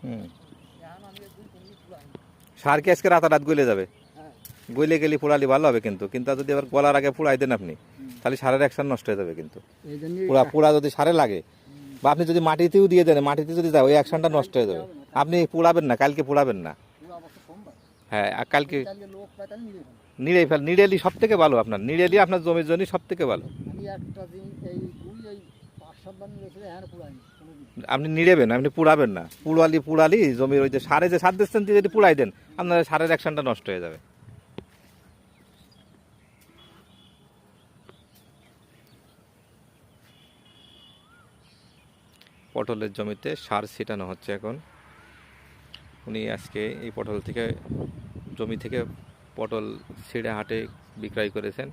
হুম, সার কি আজকে রাতারাত গলে যাবে? গলে গেলে পোড়ালি ভালো হবে, কিন্তু কিন্তু যদি এবার গলার আগে পোড়াই দেন আপনি, তাহলে সারের অ্যাকশন নষ্ট হয়ে যাবে। কিন্তু পোড়া যদি সারে লাগে, বা আপনি যদি মাটিতেও দিয়ে দেন, মাটিতে যদি যায় ওই অ্যাকশনটা নষ্ট হয়ে যাবে। আপনি পোড়াবেন না, কালকে পোড়াবেন না। হ্যাঁ, আর কালকে নিড়েলি সব থেকে ভালো, আপনার নিড়েলি আপনার জমির জন্য সব থেকে ভালো। আপনি নিড়েবেন, আপনি পুড়াবেন না। পুড়ালি জমির ওই যে সারে যে সার দিচ্ছেন যদি পুড়াই দেন, আপনার সারের অ্যাকশনটা নষ্ট হয়ে যাবে। পটলের জমিতে সার ছিটানো হচ্ছে এখন। উনি আজকে এই পটল থেকে জমি থেকে পটল ছিঁড়ে হাটে বিক্রয় করেছেন।